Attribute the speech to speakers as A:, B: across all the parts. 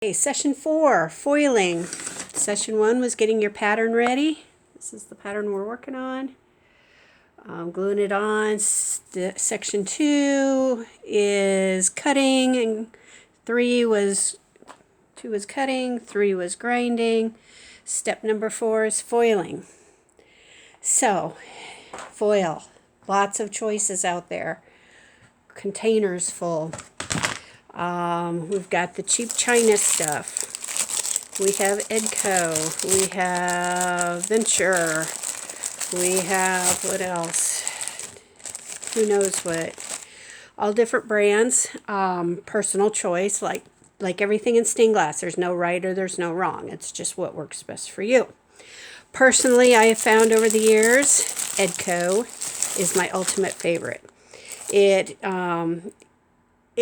A: Okay, session 4, foiling. Session 1 was getting your pattern ready. This is the pattern we're working on. Gluing it on. Section 2 is cutting, and 2 was cutting, 3 was grinding. Step number 4 is foiling. So, foil. Lots of choices out there. Containers full. We've got the cheap China stuff. We have Edco. We have Venture. We have, what else? Who knows what? All different brands. Personal choice, like everything in stained glass. There's no right or there's no wrong. It's just what works best for you. Personally, I have found over the years, Edco is my ultimate favorite.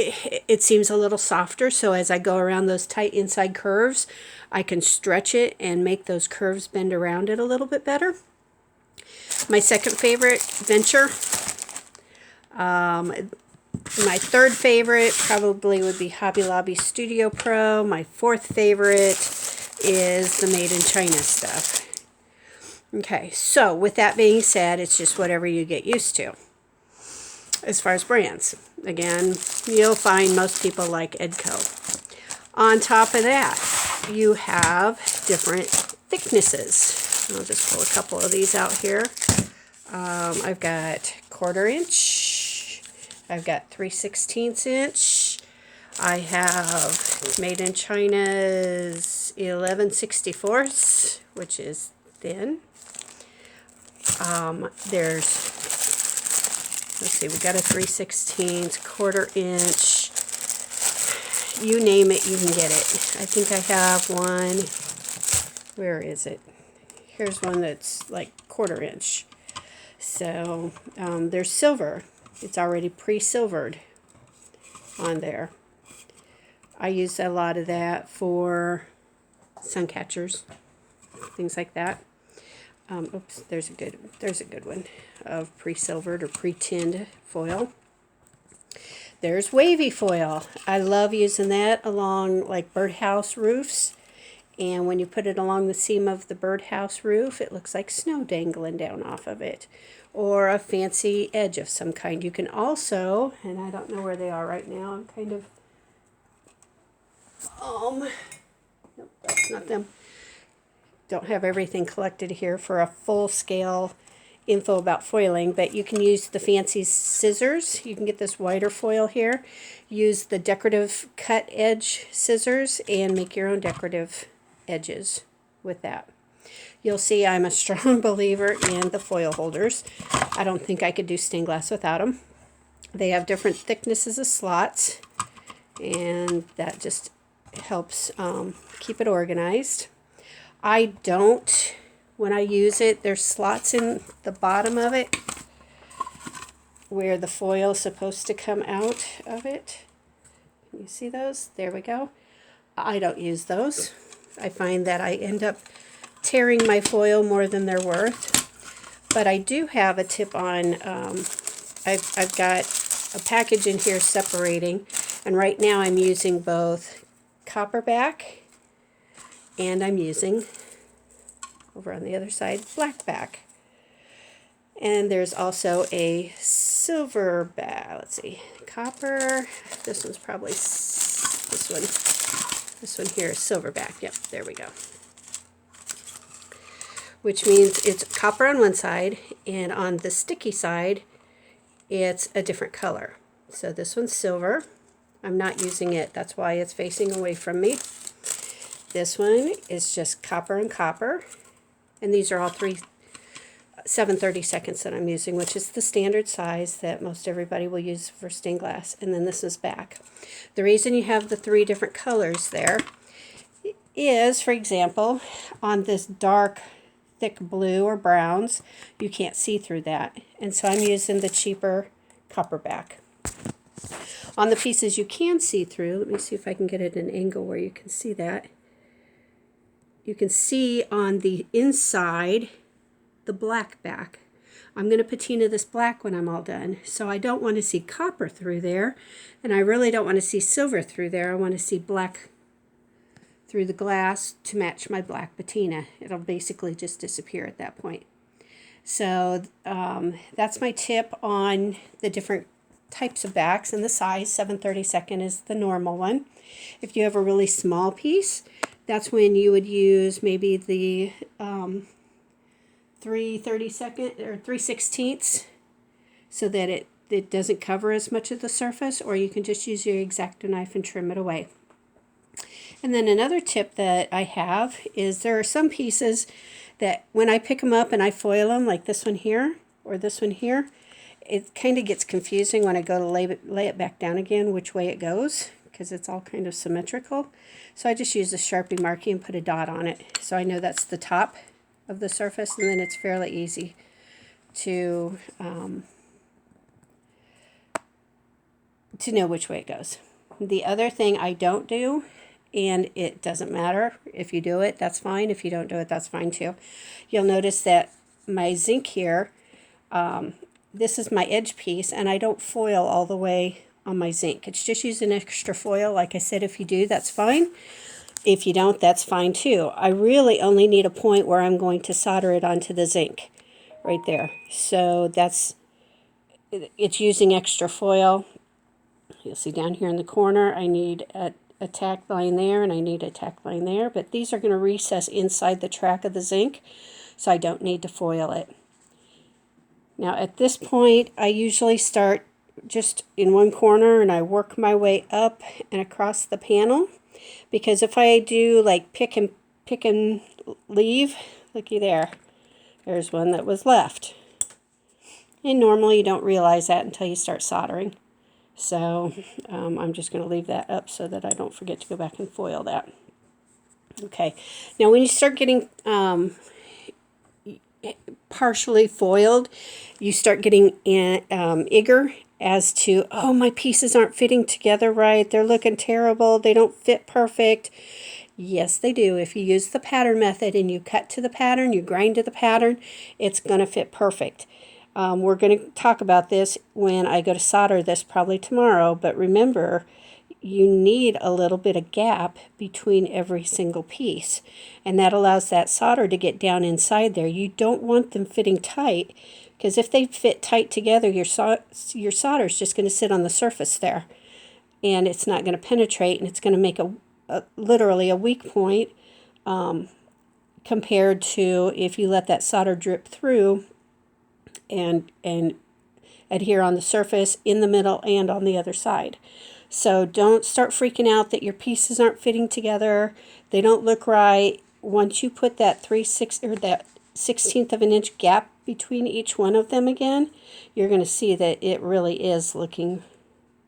A: It seems a little softer, so as I go around those tight inside curves, I can stretch it and make those curves bend around it a little bit better. My second favorite, Venture. My third favorite probably would be Hobby Lobby Studio Pro. My fourth favorite is the Made in China stuff. Okay, so with that being said, it's just whatever you get used to. As far as brands, again, you'll find most people like Edco. On top of that, you have different thicknesses. I'll just pull a couple of these out here. I've got 1/4 inch. I've got 3/16 inch. I have Made in China's 11/64, which is thin. Let's see, we got a 3/16, 1/4 inch. You name it, you can get it. I think I have one. Where is it? Here's one that's like 1/4 inch. So there's silver. It's already pre-silvered on there. I use a lot of that for sun catchers, things like that. Oops, there's a good one of pre-silvered or pre-tinned foil. There's Wavy Foil. I love using that along like birdhouse roofs. And when you put it along the seam of the birdhouse roof, it looks like snow dangling down off of it. Or a fancy edge of some kind. You can also, and I don't know where they are right now, I'm kind of, nope, that's not them. Don't have everything collected here for a full-scale info about foiling, but you can use the fancy scissors. You can get this wider foil here. Use the decorative cut edge scissors and make your own decorative edges with that. You'll see I'm a strong believer in the foil holders. I don't think I could do stained glass without them. They have different thicknesses of slots, and that just helps keep it organized. I don't, when I use it, there's slots in the bottom of it where the foil is supposed to come out of it. Can you see those? There we go. I don't use those. I find that I end up tearing my foil more than they're worth. But I do have a tip on, I've got a package in here separating, and right now I'm using both copperback and I'm using, over on the other side, blackback. And there's also a silverback. Let's see, copper. This one's probably this one. This one here is silverback. Yep, there we go. Which means it's copper on one side, and on the sticky side, it's a different color. So this one's silver. I'm not using it. That's why it's facing away from me. This one is just copper and copper, and these are all 7/32 that I'm using, which is the standard size that most everybody will use for stained glass. And then this is back. The reason you have the 3 different colors there is, for example, on this dark, thick blue or browns, you can't see through that. And so I'm using the cheaper copperback. On the pieces you can see through, let me see if I can get it at an angle where you can see that. You can see on the inside the black back. I'm going to patina this black when I'm all done. So I don't want to see copper through there, and I really don't want to see silver through there. I want to see black through the glass to match my black patina. It'll basically just disappear at that point. So that's my tip on the different types of backs and the size. 7/32 is the normal one. If you have a really small piece, that's when you would use maybe the 3/32 or 3/16, so that it doesn't cover as much of the surface, or you can just use your X-Acto knife and trim it away. And then another tip that I have is there are some pieces that when I pick them up and I foil them, like this one here or this one here, it kind of gets confusing when I go to lay it back down again which way it goes, because it's all kind of symmetrical. So I just use a Sharpie marquee and put a dot on it, so I know that's the top of the surface, and then it's fairly easy to know which way it goes. The other thing I don't do, and it doesn't matter if you do it, that's fine. If you don't do it, that's fine too. You'll notice that my zinc here, this is my edge piece, and I don't foil all the way on my zinc. It's just using extra foil. Like I said, if you do, that's fine. If you don't, that's fine too. I really only need a point where I'm going to solder it onto the zinc, right there. So it's using extra foil. You'll see down here in the corner, I need a tack line there, and I need a tack line there, but these are going to recess inside the track of the zinc, so I don't need to foil it. Now at this point, I usually start just in one corner and I work my way up and across the panel, because if I do like pick and leave, looky there, there's one that was left. And normally you don't realize that until you start soldering. So I'm just going to leave that up so that I don't forget to go back and foil that. Okay, now when you start getting partially foiled, you start getting eager as to, oh, my pieces aren't fitting together right, they're looking terrible, they don't fit perfect. Yes, they do. If you use the pattern method and you cut to the pattern, you grind to the pattern, it's going to fit perfect. We're going to talk about this when I go to solder this probably tomorrow, but remember, you need a little bit of gap between every single piece, and that allows that solder to get down inside there. You don't want them fitting tight, because if they fit tight together, your solder is just going to sit on the surface there, and it's not going to penetrate, and it's going to make literally a weak point compared to if you let that solder drip through and adhere on the surface, in the middle, and on the other side. So don't start freaking out that your pieces aren't fitting together, they don't look right. Once you put that 1/16 of an inch gap between each one of them again, you're going to see that it really is looking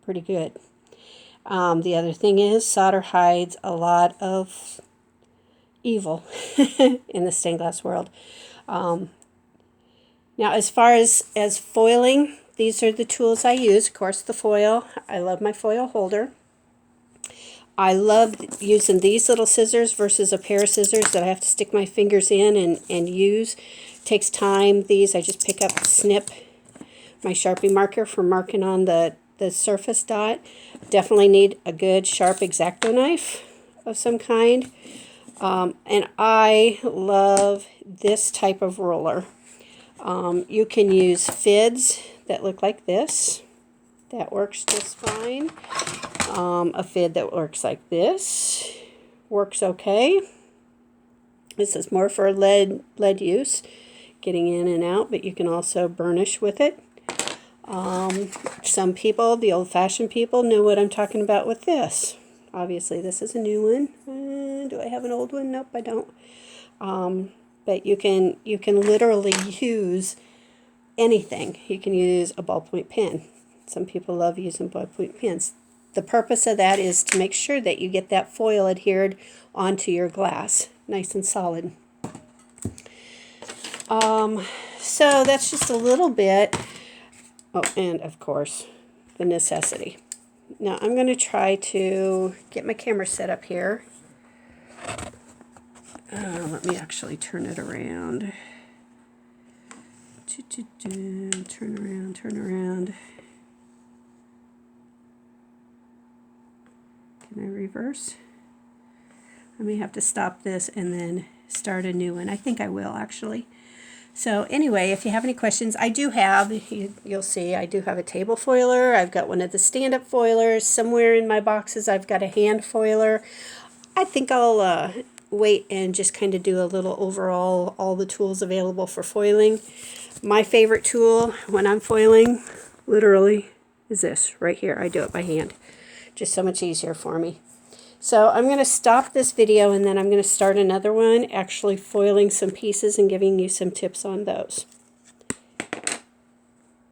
A: pretty good. The other thing is, solder hides a lot of evil in the stained glass world. Now, as far as foiling, these are the tools I use. Of course, the foil. I love my foil holder. I love using these little scissors versus a pair of scissors that I have to stick my fingers in and use. It takes time. These I just pick up, snip my Sharpie marker for marking on the surface dot. Definitely need a good sharp X-Acto knife of some kind. And I love this type of roller. You can use fids that look like this. That works just fine. A fid that works like this works okay. This is more for lead use, getting in and out, but you can also burnish with it. Some people, the old-fashioned people, know what I'm talking about with this. Obviously, this is a new one. Do I have an old one? Nope, I don't. But you can literally use anything. You can use a ballpoint pen. Some people love using ballpoint pens. The purpose of that is to make sure that you get that foil adhered onto your glass, nice and solid. So that's just a little bit. Oh, and of course, the necessity. Now I'm going to try to get my camera set up here. Let me actually turn it around. Turn around. Can I reverse? I may have to stop this and then start a new one. I think I will, actually. So anyway, if you have any questions, I do have, you'll see, I do have a table foiler. I've got one of the stand-up foilers. Somewhere in my boxes I've got a hand foiler. I think I'll wait and just kind of do a little overall, all the tools available for foiling. My favorite tool when I'm foiling, literally, is this right here. I do it by hand. Just so much easier for me. So I'm going to stop this video and then I'm going to start another one, actually foiling some pieces and giving you some tips on those.